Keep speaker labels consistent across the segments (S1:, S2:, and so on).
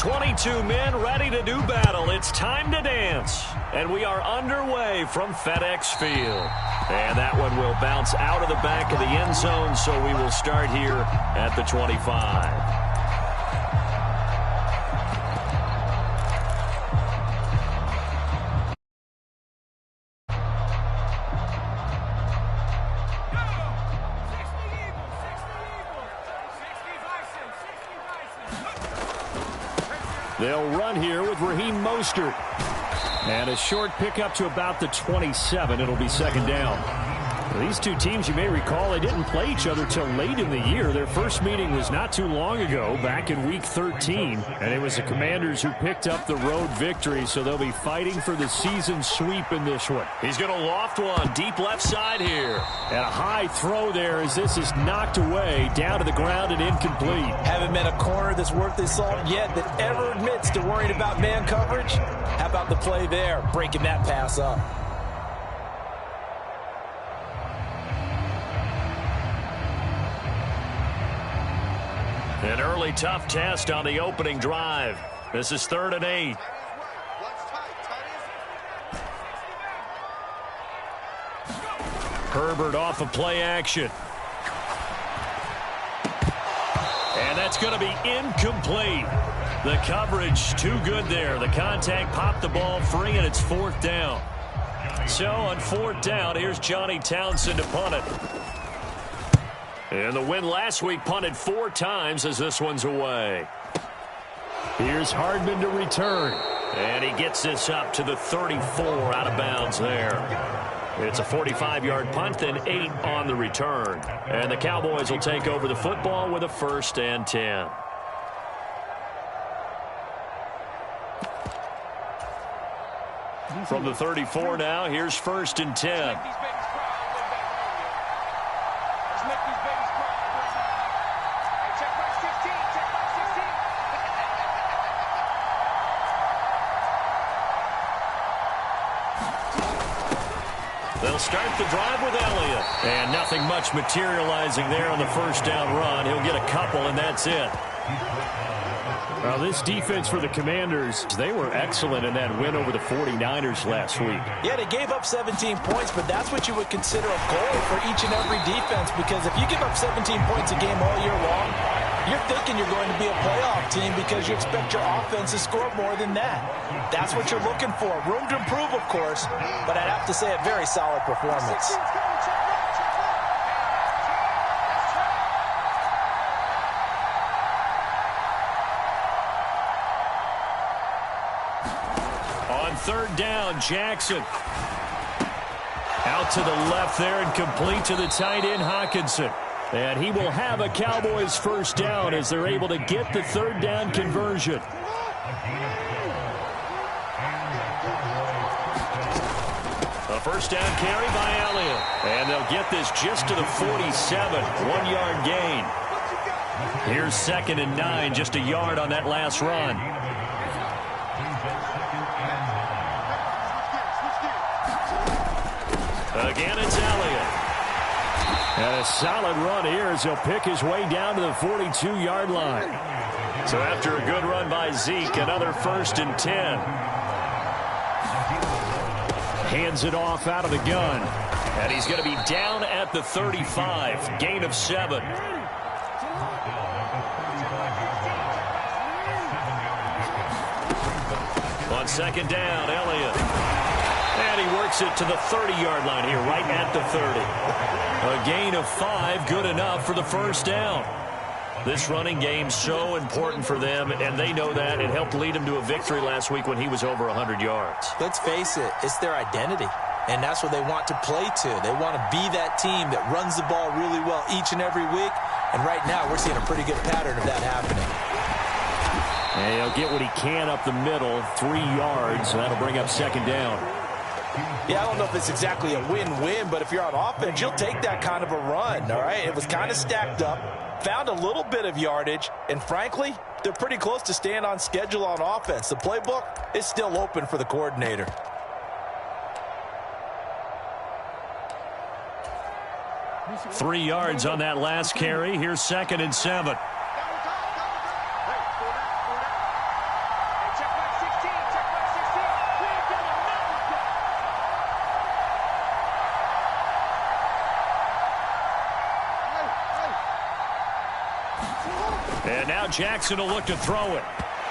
S1: 22 men ready to do battle. It's time to dance. And we are underway from FedEx Field. And that one will bounce out of the back of the end zone, so we will start here at the 25. They'll run here with Raheem Mostert. And a short pickup to about the 27. It'll be second down. These two teams, you may recall, they didn't play each other till late in the year. Their first meeting was not too long ago, back in Week 13. And it was the Commanders who picked up the road victory, so they'll be fighting for the season sweep in this one. He's going to loft one deep left side here. And a high throw there as this is knocked away, down to the ground and incomplete.
S2: Haven't met a corner that's worth his salt yet that ever admits to worrying about man coverage. How about the play there, breaking that pass up?
S1: An early tough test on the opening drive. This is 3rd and 8. Herbert off of play action. And that's going to be incomplete. The coverage too good there. The contact popped the ball free, and it's 4th down. So on 4th down, here's Johnny Townsend to punt it. And the win last week punted 4 times as this one's away. Here's Hardman to return. And he gets this up to the 34 out of bounds there. It's a 45-yard punt, then 8 on the return. And the Cowboys will take over the football with a 1st and 10. From the 34 now, here's 1st and 10. They'll start the drive with Elliott. And nothing much materializing there on the 1st down run. He'll get a couple, and that's it. Well, this defense for the Commanders, they were excellent in that win over the 49ers last week.
S2: Yeah, they gave up 17 points, but that's what you would consider a goal for each and every defense, because if you give up 17 points a game all year long, you're thinking you're going to be a playoff team because you expect your offense to score more than that. That's what you're looking for. Room to improve, of course, but I'd have to say a very solid performance.
S1: On 3rd down, Jackson. Out to the left there and complete to the tight end, Hockenson. And he will have a Cowboys 1st down as they're able to get the 3rd down conversion. A 1st down carry by Elliott. And they'll get this just to the 47, 1-yard gain. Here's 2nd and 9, just a yard on that last run. Again, it's Elliott. And a solid run here as he'll pick his way down to the 42-yard line. So after a good run by Zeke, another 1st and 10. Hands it off out of the gun. And he's going to be down at the 35. Gain of 7. On 2nd down, Elliott. And he works it to the 30-yard line here, right at the 30. A gain of 5, good enough for the 1st down. This running game so important for them, and they know that. It helped lead him to a victory last week when he was over 100 yards.
S2: Let's face it, it's their identity, and that's what they want to play to. They want to be that team that runs the ball really well each and every week, and right now we're seeing a pretty good pattern of that happening.
S1: And he'll get what he can up the middle, 3 yards, and that'll bring up 2nd down.
S2: Yeah, I don't know if it's exactly a win-win, but if you're on offense, you'll take that kind of a run, all right? It was kind of stacked up, found a little bit of yardage, and frankly, they're pretty close to staying on schedule on offense. The playbook is still open for the coordinator.
S1: Three yards on that last carry. Here's 2nd and 7. Jackson will look to throw it.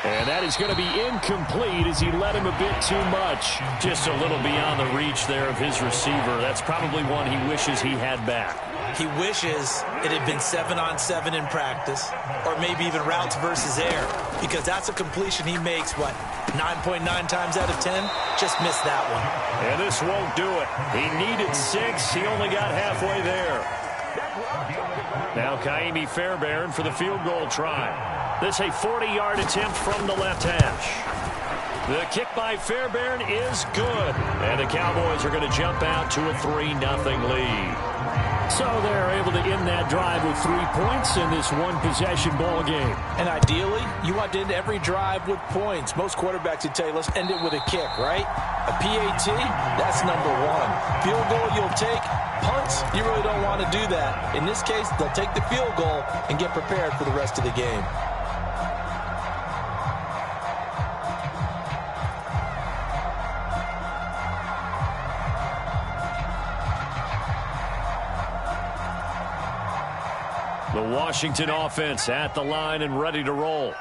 S1: And that is going to be incomplete as he led him a bit too much. Just a little beyond the reach there of his receiver. That's probably one he wishes he had back.
S2: He wishes it had been 7-on-7 in practice, or maybe even routes versus air, because that's a completion he makes, what, 9.9 times out of 10? Just missed that one.
S1: And this won't do it. He needed 6. He only got halfway there. Now Kaimi Fairbairn for the field goal try. This a 40-yard attempt from the left hash. The kick by Fairbairn is good. And the Cowboys are going to jump out to a 3-0 lead. So they're able to end that drive with 3 points in this one-possession ball game. And ideally, you want to end every drive with points. Most quarterbacks would tell you, let's end it with a kick, right? A PAT, that's number 1. Field goal you'll take. Punts, you really don't want to do that. In this case, they'll take the field goal and get prepared for the rest of the game. The Washington offense at the line and ready to roll.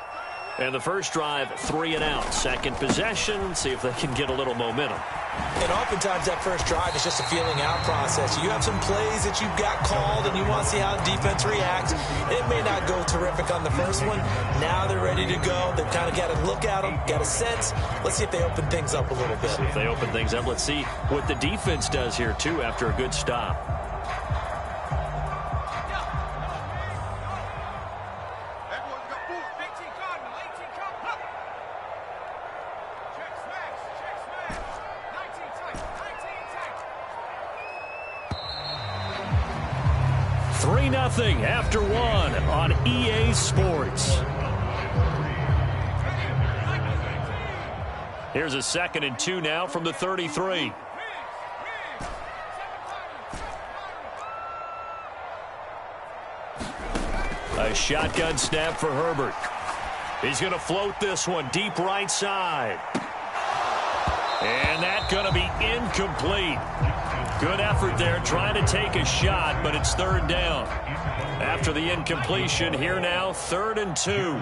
S1: And the first drive, 3 and out. Second possession, see if they can get a little momentum. And oftentimes that first drive is just a feeling out process. You have some plays that you've got called and you want to see how the defense reacts. It may not go terrific on the first one. Now they're ready to go. They've kind of got to look at them, got a sense. Let's see if they open things up a little bit. See if they open things up. Let's see what the defense does here, too, after a good stop. After 1 on EA Sports. Here's a 2nd and 2 now from the 33. A shotgun snap for Herbert. He's going to float this one deep right side. And that's going to be incomplete. Good effort there trying to take a shot, but it's 3rd down. After the incompletion, here now, 3rd and 2.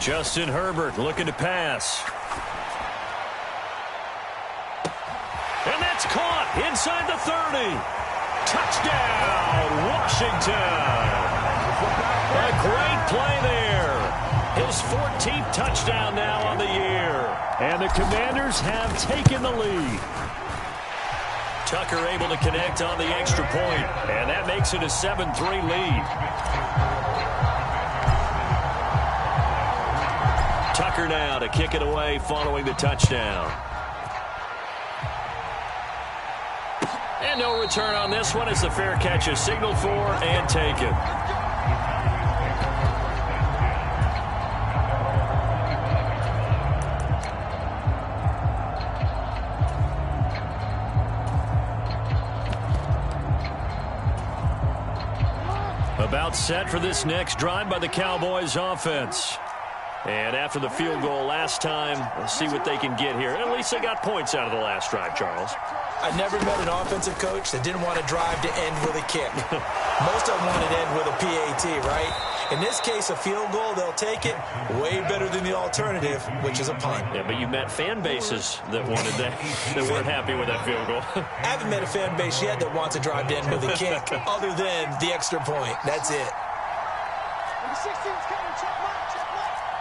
S1: Justin Herbert looking to pass. And that's caught inside the 30. Touchdown, Washington. A great play there. His 14th touchdown now on the year. And the Commanders have taken the lead. Tucker able to connect on the extra point. And that makes it a 7-3 lead. Tucker now to kick it away following the touchdown. And no return on this one as the fair catch is signaled for and taken. About set for this next drive by the Cowboys offense. And after the field goal last time, let's see what they can get here. At least they got points out of the last drive, Charles. I never met an offensive coach that didn't want to drive to end with a kick. Most of them wanted to end with a PAT, right? In this case, a field goal, they'll take it. Way better than the alternative, which is a punt. Yeah, but you met fan bases that wanted that, that weren't happy with that field goal. I haven't met a fan base yet that wants to drive to end with a kick, other than the extra point. That's it.
S3: Number 16's coming. Check mark.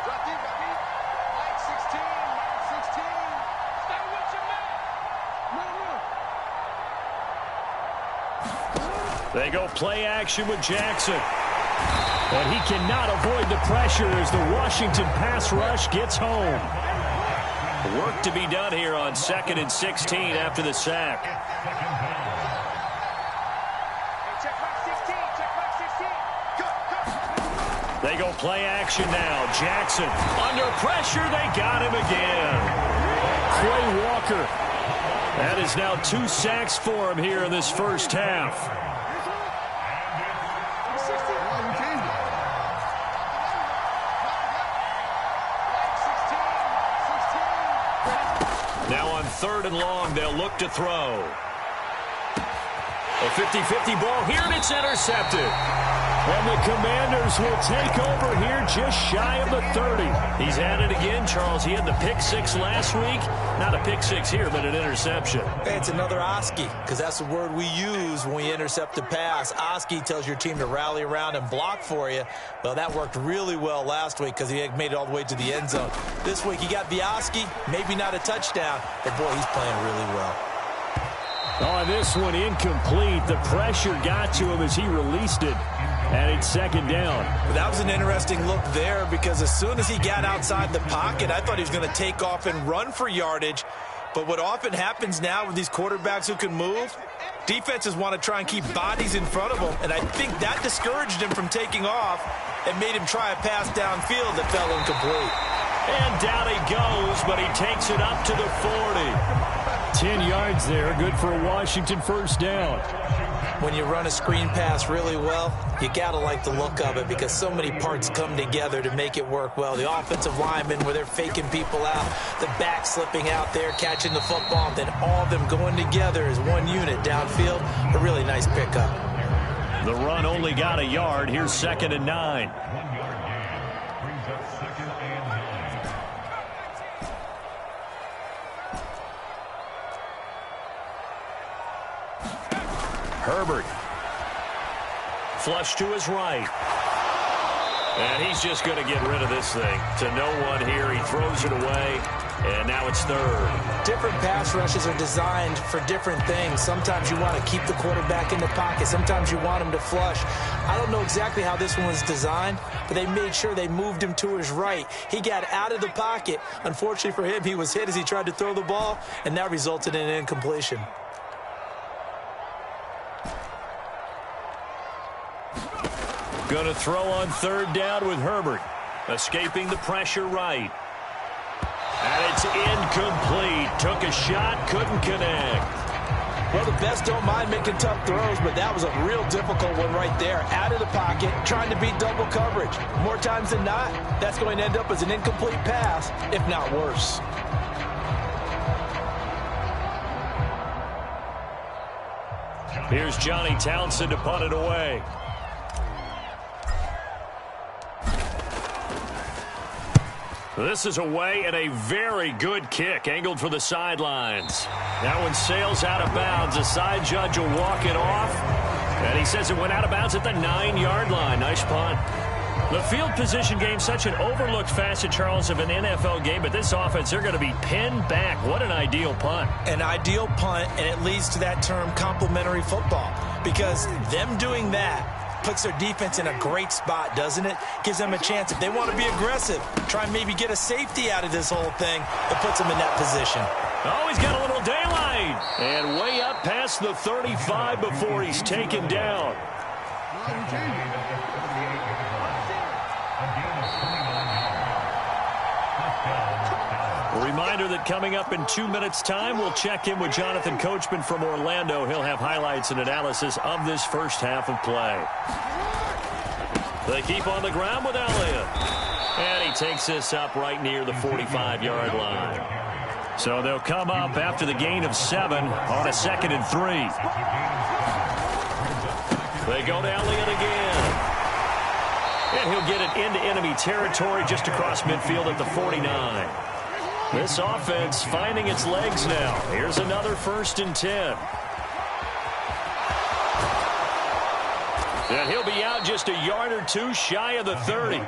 S3: Drop deep. Line 16. Stay with your man. No.
S1: They go play action with Jackson. But he cannot avoid the pressure as the Washington pass rush gets home. Work to be done here on 2nd and 16 after the sack.
S3: Check back 16. Go.
S1: They go play action now. Jackson under pressure. They got him again. Quay Walker. That is now 2 sacks for him here in this first half. Now on 3rd and long, they'll look to throw. A 50-50 ball here, and it's intercepted. And the Commanders will take over here just shy of the 30. He's at it again, Charles. He had the pick six last week. Not a pick six here, but an interception.
S2: Hey, it's another Oski, because that's the word we use when we intercept the pass. Oski tells your team to rally around and block for you. Well, that worked really well last week because he had made it all the way to the end zone. This week, he got the Oski, maybe not a touchdown, but boy, he's playing really well.
S1: On this one, incomplete. The pressure got to him as he released it. And it's second down.
S2: Well, that was an interesting look there because as soon as he got outside the pocket, I thought he was going to take off and run for yardage. But what often happens now with these quarterbacks who can move, defenses want to try and keep bodies in front of them. And I think that discouraged him from taking off and made him try a pass downfield that fell incomplete.
S1: And down he goes, but he takes it up to the 40. 10 yards there, good for a Washington first down.
S2: When you run a screen pass really well, you got to like the look of it because so many parts come together to make it work well. The offensive linemen, where they're faking people out, the back slipping out there, catching the football, then all of them going together as one unit downfield. A really nice pickup.
S1: The run only got a yard. Here's 2nd and 9. Herbert. Flush to his right. And he's just going to get rid of this thing. To no one here. He throws it away. And now it's 3rd.
S2: Different pass rushes are designed for different things. Sometimes you want to keep the quarterback in the pocket. Sometimes you want him to flush. I don't know exactly how this one was designed, but they made sure they moved him to his right. He got out of the pocket. Unfortunately for him, he was hit as he tried to throw the ball, and that resulted in an incompletion.
S1: Going to throw on 3rd down with Herbert. Escaping the pressure right. And it's incomplete. Took a shot, couldn't connect.
S2: Well, the best don't mind making tough throws, but that was a real difficult one right there. Out of the pocket, trying to beat double coverage. More times than not, that's going to end up as an incomplete pass, if not worse.
S1: Here's Johnny Townsend to punt it away. This is away and a very good kick, angled for the sidelines. That one sails out of bounds. The side judge will walk it off. And he says it went out of bounds at the 9-yard line. Nice punt. The field position game, such an overlooked facet, Charles, of an NFL game. But this offense, they're going to be pinned back. What an ideal punt.
S2: An ideal punt, and it leads to that term complementary football. Because them doing that puts their defense in a great spot, doesn't it? Gives them a chance. If they want to be aggressive, try and maybe get a safety out of this whole thing, it puts them in that position.
S1: Oh, he's got a little daylight. And way up past the 35 before he's taken down. A reminder that coming up in 2 minutes' time, we'll check in with Jonathan Coachman from Orlando. He'll have highlights and analysis of this first half of play. They keep on the ground with Elliott. And he takes this up right near the 45-yard line. So they'll come up after the gain of 7 on a 2nd and 3. They go to Elliott again. And he'll get it into enemy territory just across midfield at the 49. This offense finding its legs now. Here's another 1st and 10. And he'll be out just a yard or two shy of the 30.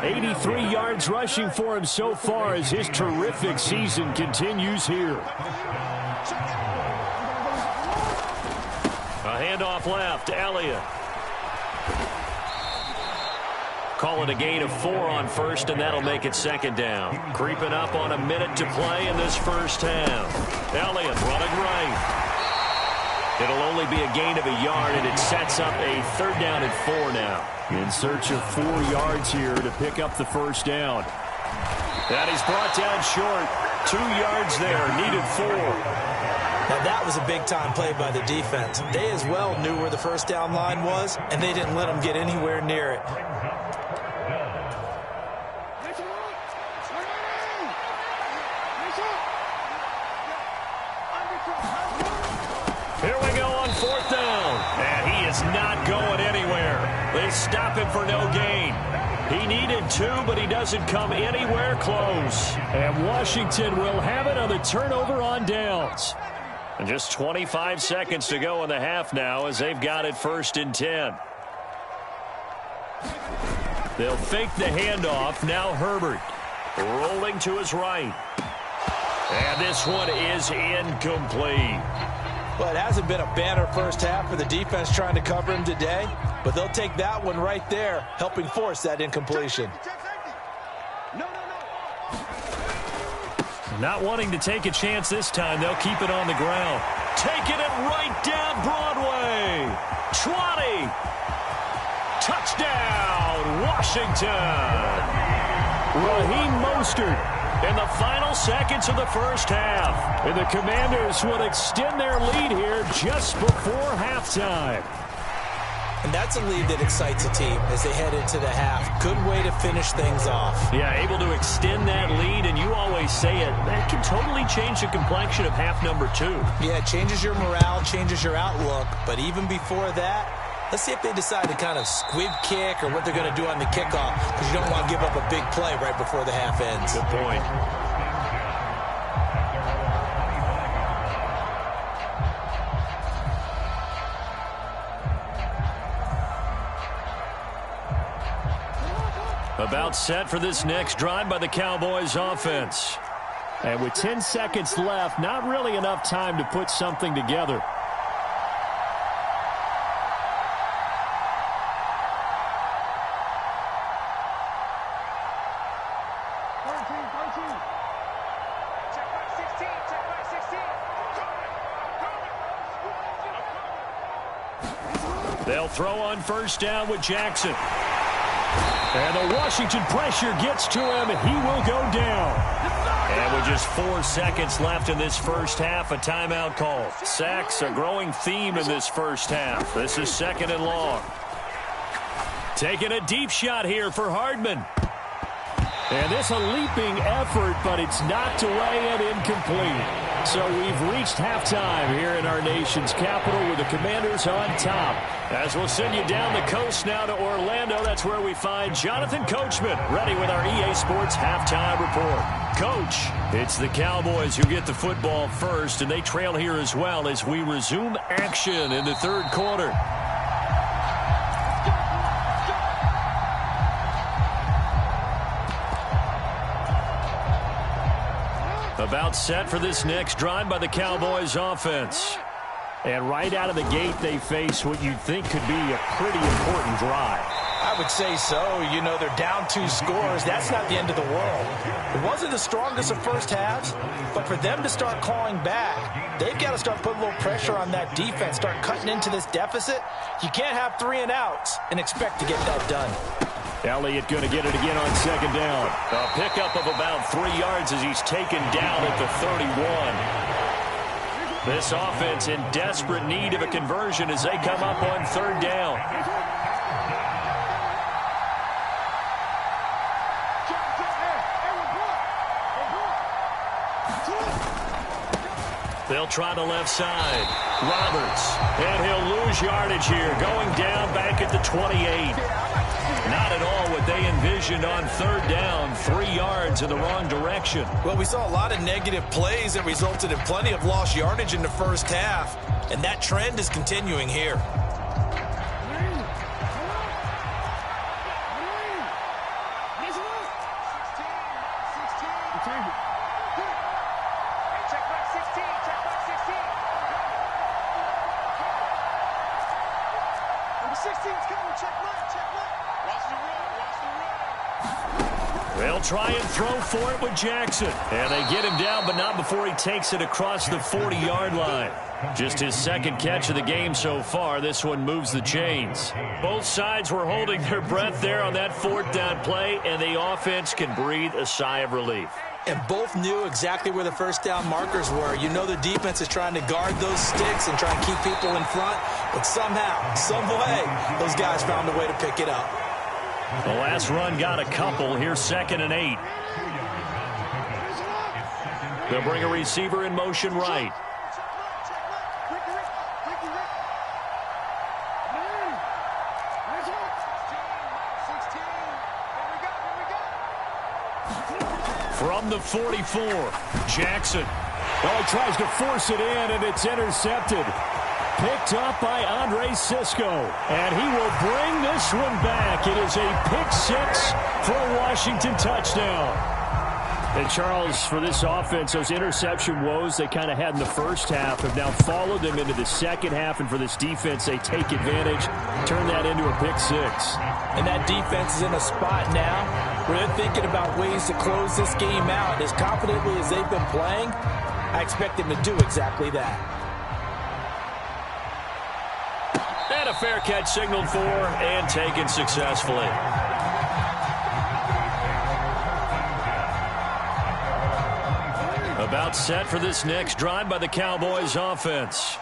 S1: 83 yards rushing for him so far as his terrific season continues here. A handoff left, Elliott. Call it a gain of 4 on 1st, and that'll make it 2nd down. Creeping up on a minute to play in this first half. Elliott running right. It'll only be a gain of a yard, and it sets up a 3rd down and 4 now. In search of 4 yards here to pick up the first down. And he's brought down short. 2 yards there, needed 4.
S2: Now that was a big-time play by the defense. They as well knew where the first down line was, and they didn't let them get anywhere near it.
S1: Here we go on 4th down. is not going anywhere. They stop him for no gain. He needed 2, but he doesn't come anywhere close. And Washington will have it on the turnover on downs. And just 25 seconds to go in the half now as they've got it 1st and 10. They'll fake the handoff. Now Herbert rolling to his right. And this one is incomplete.
S2: Well, it hasn't been a banner first half for the defense trying to cover him today, but they'll take that one right there, helping force that incompletion.
S1: Not wanting to take a chance this time, they'll keep it on the ground. Taking it right down Broadway. 20. Touchdown, Washington. Raheem Mostert in the final seconds of the first half. And the Commanders will extend their lead here just before halftime.
S2: And that's a lead that excites a team as they head into the half. Good way to finish things off.
S1: Yeah, able to extend that lead, and you always say it, that can totally change the complexion of half number 2.
S2: Yeah, it changes your morale, changes your outlook, but even before that, let's see if they decide to kind of squib kick or what they're going to do on the kickoff, because you don't want to give up a big play right before the half ends.
S1: Good point. About set for this next drive by the Cowboys offense. And with 10 seconds left, not really enough time to put something together. They'll throw on 1st down with Jackson. And the Washington pressure gets to him. He will go down. And with just 4 seconds left in this first half, a timeout call. Sacks, a growing theme in this first half. This is 2nd and long. Taking a deep shot here for Hardman. And this a leaping effort, but it's knocked away and incomplete. So we've reached halftime here in our nation's capital with the Commanders on top. As we'll send you down the coast now to Orlando, that's where we find Jonathan Coachman ready with our EA Sports halftime report. Coach, it's the Cowboys who get the football first, and they trail here as well as we resume action in the 3rd quarter. About set for this next drive by the Cowboys offense. And right out of the gate, they face what you'd think could be a pretty important drive.
S2: I would say so. You know, they're down 2 scores. That's not the end of the world. It wasn't the strongest of first halves, but for them to start clawing back, they've got to start putting a little pressure on that defense, start cutting into this deficit. You can't have 3 and outs and expect to get that done.
S1: Elliott going to get it again on 2nd down. A pickup of about 3 yards as he's taken down at the 31. This offense in desperate need of a conversion as they come up on 3rd down. They'll try the left side. Roberts. And he'll lose yardage here, going down back at the 28. Not at all what they envisioned on 3rd down. 3 yards in the wrong direction.
S2: Well, we saw a lot of negative plays that resulted in plenty of lost yardage in the first half, and that trend is continuing here.
S1: They'll try and throw for it with Jackson. And they get him down, but not before he takes it across the 40-yard line. Just his 2nd catch of the game so far. This one moves the chains. Both sides were holding their breath there on that 4th down play, and the offense can breathe a sigh of relief.
S2: And both knew exactly where the 1st down markers were. You know the defense is trying to guard those sticks and try and keep people in front, but somehow, some way, those guys found a way to pick it up.
S1: The last run got a couple. Here's 2nd and 8. They'll bring a receiver in motion right. From the 44, Jackson. Oh, he tries to force it in, and it's intercepted. Picked up by Andre Cisco, and he will bring this one back. It is a pick-6 for a Washington touchdown. And, Charles, for this offense, those interception woes they kind of had in the first half have now followed them into the second half. And for this defense, they take advantage, turn that into a pick-6.
S2: And that defense is in a spot now where they're thinking about ways to close this game out. As confidently as they've been playing, I expect them to do exactly that.
S1: And a fair catch signaled for and taken successfully. About set for this next drive by the Cowboys offense.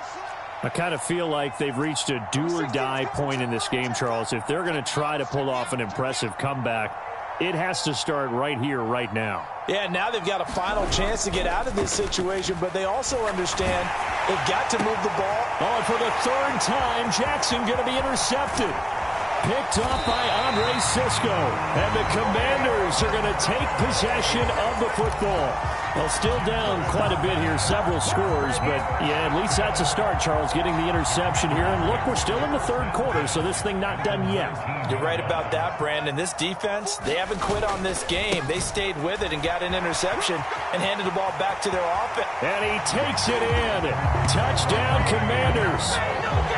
S1: I kind of feel like they've reached a do-or-die point in this game, Charles. If they're going to try to pull off an impressive comeback, it has to start right here, right now.
S2: Yeah, now they've got a final chance to get out of this situation, but they also understand they've got to move the ball.
S1: Oh, and for the third time, Jackson going to be intercepted. Picked up by Andre Cisco. And the Commanders are going to take possession of the football. Well, still down quite a bit here, several scores, but yeah, at least that's a start, Charles, getting the interception here. And look, we're still in the third quarter, so this thing not done yet.
S2: You're right about that, Brandon. This defense, they haven't quit on this game. They stayed with it and got an interception and handed the ball back to their offense.
S1: And he takes it in. Touchdown, Commanders.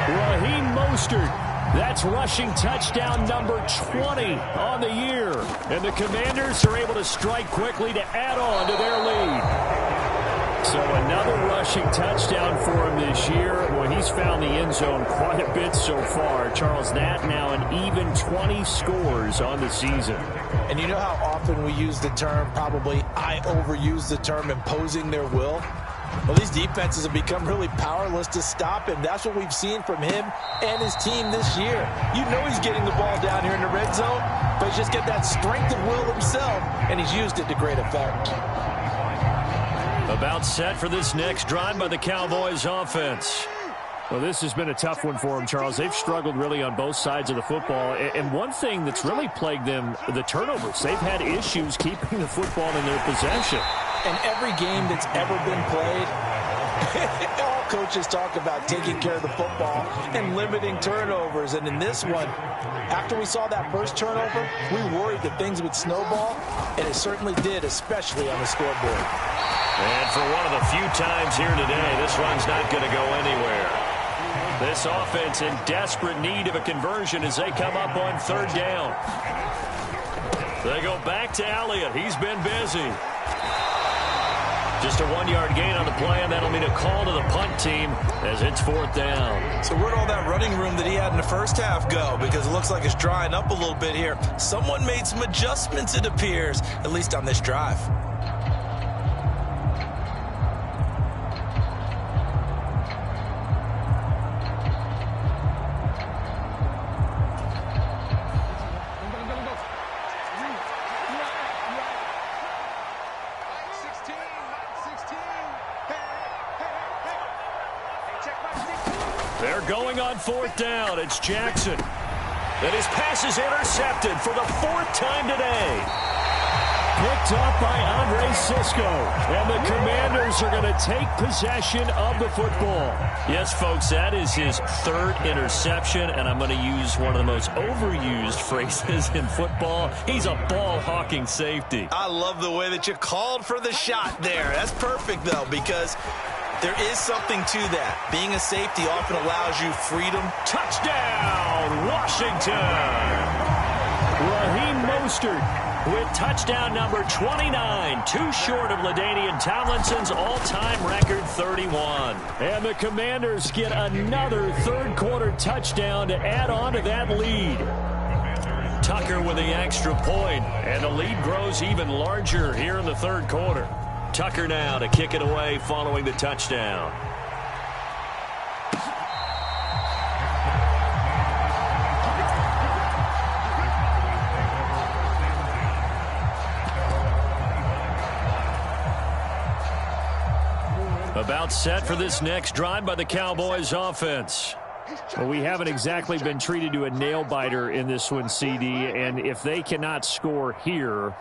S1: Raheem Mostert. That's rushing touchdown number 20 on the year. And the Commanders are able to strike quickly to add on to their lead. So another rushing touchdown for him this year. Well, he's found the end zone quite a bit so far. Charles, that now an even 20 scores on the season.
S2: And you know how often we use the term, probably I overuse the term, imposing their will? Well, these defenses have become really powerless to stop him. That's what we've seen from him and his team this year. You know he's getting the ball down here in the red zone, but he's just got that strength of will himself, and he's used it to great effect.
S1: About set for this next drive by the Cowboys offense. Well, this has been a tough one for them, Charles. They've struggled really on both sides of the football. And one thing that's really plagued them, the turnovers. They've had issues keeping the football in their possession.
S2: And every game that's ever been played, all coaches talk about taking care of the football and limiting turnovers. And in this one, after we saw that first turnover, we worried that things would snowball, and it certainly did, especially on the scoreboard.
S1: And for one of the few times here today, this one's not going to go anywhere. This offense in desperate need of a conversion as they come up on third down. They go back to Elliott. He's been busy. Just a 1-yard gain on the play, and that'll mean a call to the punt team as it's fourth down.
S2: So where'd all that running room that he had in the first half go? Because it looks like it's drying up a little bit here. Someone made some adjustments, it appears, at least on this drive.
S1: They're going on fourth down. It's Jackson. And his pass is intercepted for the fourth time today. Picked up by Andre Cisco. And the Commanders are going to take possession of the football. Yes, folks, that is his third interception. And I'm going to use one of the most overused phrases in football. He's a ball-hawking safety.
S2: I love the way that you called for the shot there. That's perfect, though, because there is something to that. Being a safety often allows you freedom.
S1: Touchdown, Washington! Raheem Mostert with touchdown number 29, too short of LaDainian Tomlinson's all-time record 31. And the Commanders get another third-quarter touchdown to add on to that lead. Tucker with the extra point, and the lead grows even larger here in the third quarter. Tucker now to kick it away following the touchdown. About set for this next drive by the Cowboys offense. Well, we haven't exactly been treated to a nail-biter in this one, CD, and if they cannot score here,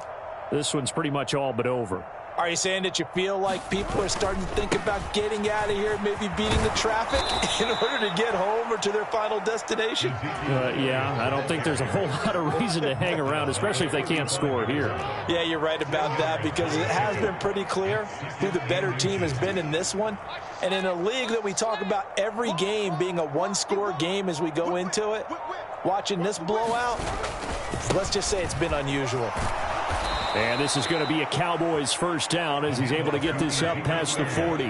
S1: this one's pretty much all but over.
S2: Are you saying that you feel like people are starting to think about getting out of here, maybe beating the traffic in order to get home or to their final destination?
S1: Yeah, I don't think there's a whole lot of reason to hang around, especially if they can't score here.
S2: Yeah, you're right about that, because it has been pretty clear who the better team has been in this one. And in a league that we talk about every game being a one-score game as we go into it, watching this blowout, let's just say it's been unusual.
S1: And this is going to be a Cowboys first down as he's able to get this up past the 40.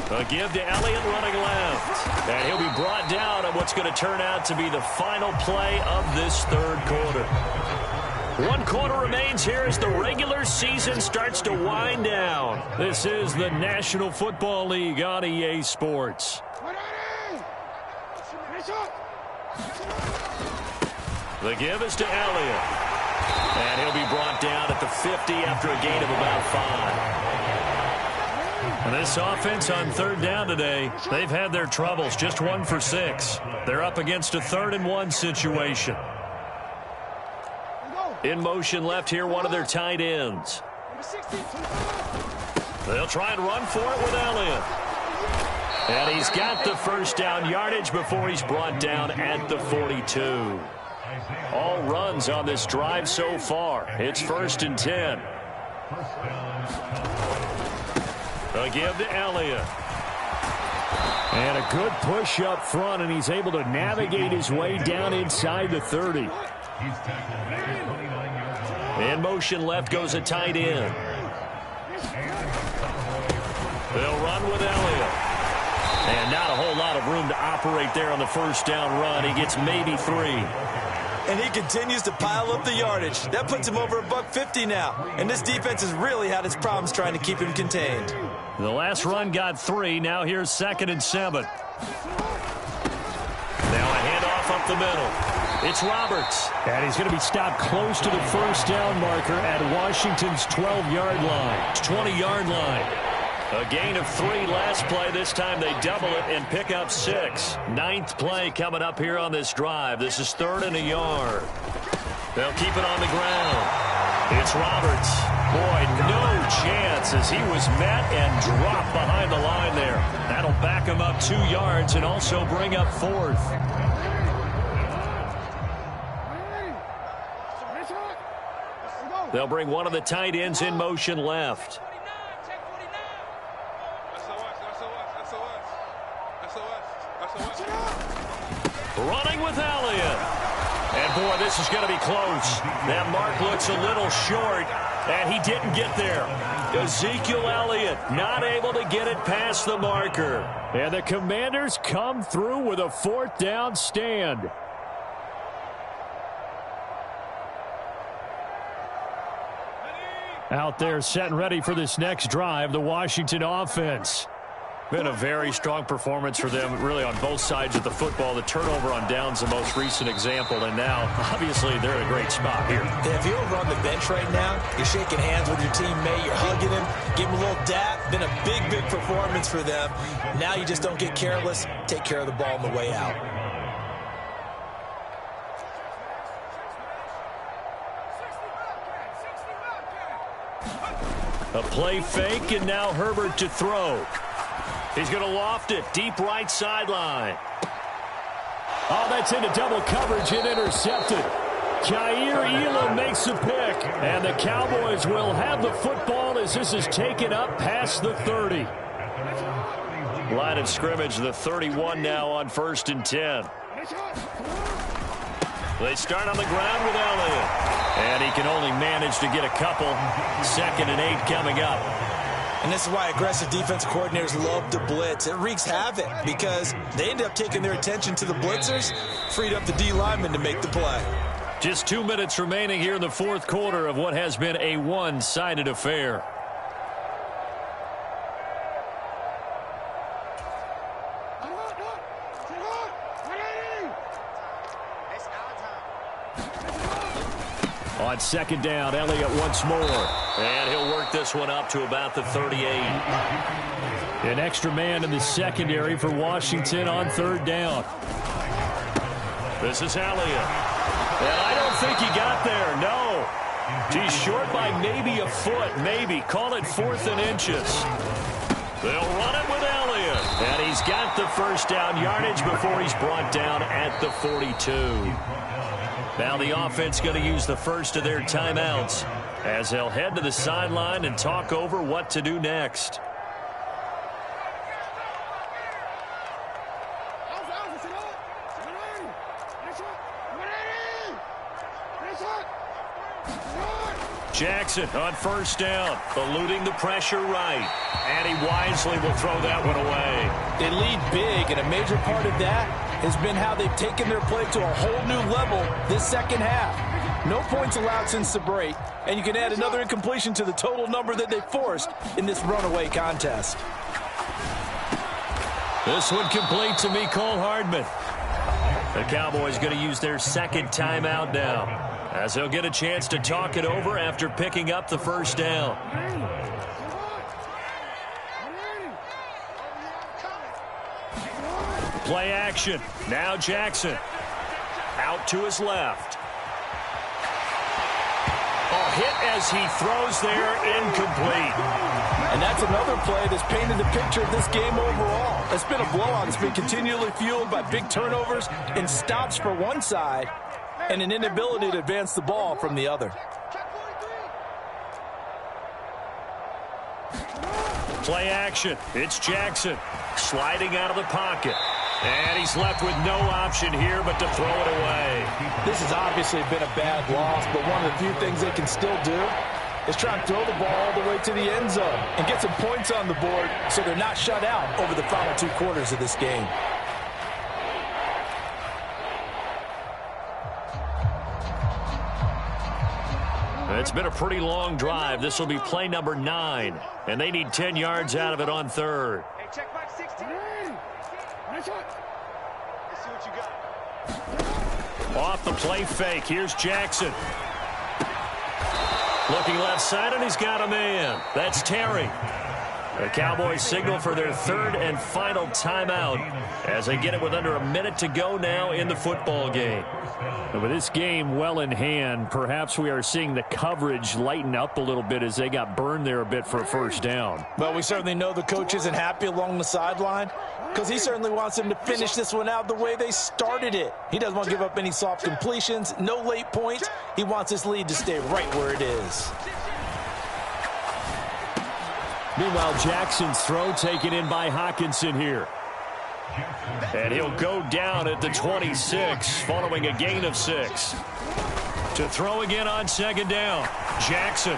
S1: A give to Elliott running left. And he'll be brought down on what's going to turn out to be the final play of this third quarter. 1 quarter remains here as the regular season starts to wind down. This is the National Football League on EA Sports. The give is to Elliott. And he'll be brought down at the 50 after a gain of about 5. And this offense on third down today, they've had their troubles. Just 1 for 6. They're up against a 3rd and 1 situation. In motion left here, one of their tight ends. They'll try and run for it with Elliott. And he's got the first down yardage before he's brought down at the 42. All runs on this drive so far. It's 1st and 10. A give to Elliott. And a good push up front, and he's able to navigate his way down inside the 30. In motion left goes a tight end. They'll run with Elliott. And not a whole lot of room to operate there on the first down run. He gets maybe 3.
S2: And he continues to pile up the yardage. That puts him over $150 now. And this defense has really had its problems trying to keep him contained.
S1: The last run got 3. Now here's 2nd and 7. Now a handoff up the middle. It's Roberts. And he's going to be stopped close to the first down marker at Washington's 12-yard line. 20-yard line. A gain of 3 last play. This time they double it and pick up 6. 9th play coming up here on this drive. This is 3rd and a yard. They'll keep it on the ground. It's Roberts. Boy, no chance as he was met and dropped behind the line there. That'll back him up 2 yards and also bring up 4th. They'll bring one of the tight ends in motion left. Running with Elliott. And, boy, this is going to be close. That mark looks a little short, and he didn't get there. Ezekiel Elliott not able to get it past the marker. And the Commanders come through with a 4th down stand. Out there set and ready for this next drive, the Washington offense. Been a very strong performance for them, really, on both sides of the football. The turnover on downs, the most recent example, and now, obviously, they're in a great spot here.
S2: Yeah, if you're over on the bench right now, you're shaking hands with your teammate, you're hugging him, give him a little dap. Been a big, big performance for them. Now you just don't get careless. Take care of the ball on the way out.
S1: A play fake, and now Herbert to throw. He's going to loft it deep right sideline. Oh, that's into double coverage and intercepted. Jair Elam makes the pick, and the Cowboys will have the football as this is taken up past the 30. Line of scrimmage, the 31 now on 1st and 10. They start on the ground with Elliott, and he can only manage to get a couple. 2nd and 8 coming up.
S2: And this is why aggressive defensive coordinators love to blitz. It wreaks havoc because they end up taking their attention to the blitzers, freed up the D lineman to make the play.
S1: Just 2 minutes remaining here in the 4th quarter of what has been a one-sided affair. On 2nd down, Elliott once more. And he'll work this one up to about the 38. An extra man in the secondary for Washington on third down. This is Elliott. And I don't think he got there, no. He's short by maybe a foot, maybe. Call it 4th and inches. They'll run it with Elliott. And he's got the first down yardage before he's brought down at the 42. Now the offense going to use the first of their timeouts as they'll head to the sideline and talk over what to do next. Jackson on first down, eluding the pressure right. And he wisely will throw that one away.
S2: They lead big, and a major part of that has been how they've taken their play to a whole new level this second half. No points allowed since the break, and you can add another incompletion to the total number that they forced in this runaway contest.
S1: This one complete to Mecole Hardman. The Cowboys going to use their second timeout now, as they'll get a chance to talk it over after picking up the first down. Play action. Now Jackson. Out to his left. Hit as he throws there, incomplete.
S2: And that's another play that's painted the picture of this game overall. It's been a blowout. It's been continually fueled by big turnovers and stops for one side and an inability to advance the ball from the other.
S1: Play action. It's Jackson sliding out of the pocket. And he's left with no option here but to throw it away.
S2: This has obviously been a bad loss, but one of the few things they can still do is try and throw the ball all the way to the end zone and get some points on the board so they're not shut out over the final 2 quarters of this game.
S1: It's been a pretty long drive. This will be play number 9, and they need 10 yards out of it on third.
S3: Hey, check back 16. Let's see what you got.
S1: Off the play fake. Here's Jackson. Looking left side, and he's got a man. That's Terry. The Cowboys signal for their third and final timeout as they get it with under a minute to go now in the football game. And with this game well in hand, perhaps we are seeing the coverage lighten up a little bit as they got burned there a bit for a first down.
S2: Well, we certainly know the coach isn't happy along the sideline because he certainly wants them to finish this one out the way they started it. He doesn't want to give up any soft completions, no late points. He wants his lead to stay right where it is.
S1: Meanwhile, Jackson's throw taken in by Hockenson here. And he'll go down at the 26 following a gain of 6. To throw again on second down. Jackson.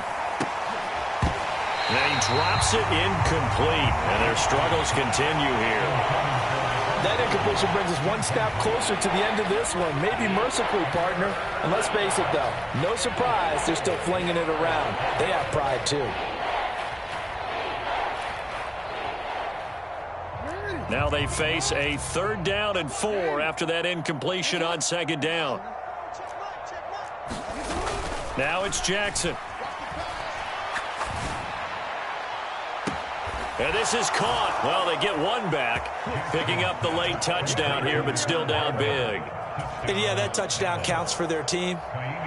S1: And he drops it incomplete. And their struggles continue here.
S2: That incompletion brings us one step closer to the end of this one. Maybe mercifully, partner. And let's face it, though. No surprise, they're still flinging it around. They have pride, too.
S1: Now they face a 3rd down and 4 after that incompletion on second down. Now it's Jackson. And this is caught. Well, they get one back, picking up the late touchdown here, but still down big.
S2: And yeah, that touchdown counts for their team,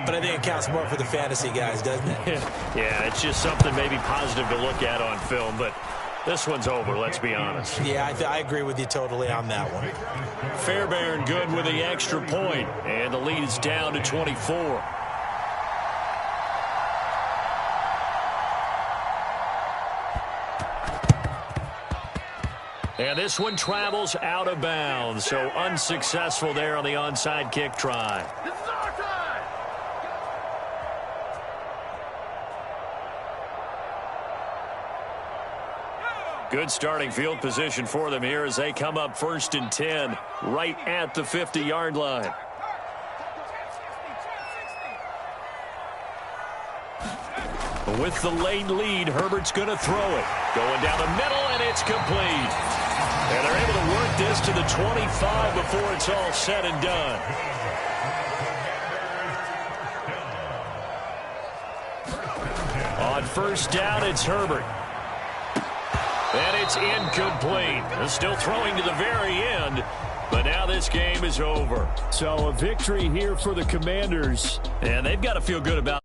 S2: but I think it counts more for the fantasy guys, doesn't it?
S1: Yeah, it's just something maybe positive to look at on film, but this one's over, let's be honest.
S2: Yeah, I agree with you totally on that one.
S1: Fairbairn good with the extra point, and the lead is down to 24. And this one travels out of bounds, so unsuccessful there on the onside kick try. Good starting field position for them here as they come up 1st and 10 right at the 50-yard line. With the late lead, Herbert's going to throw it. Going down the middle, and it's complete. And they're able to work this to the 25 before it's all said and done. On On first down, it's Herbert. And it's incomplete. They're still throwing to the very end, but now this game is over. So a victory here for the Commanders, and they've got to feel good about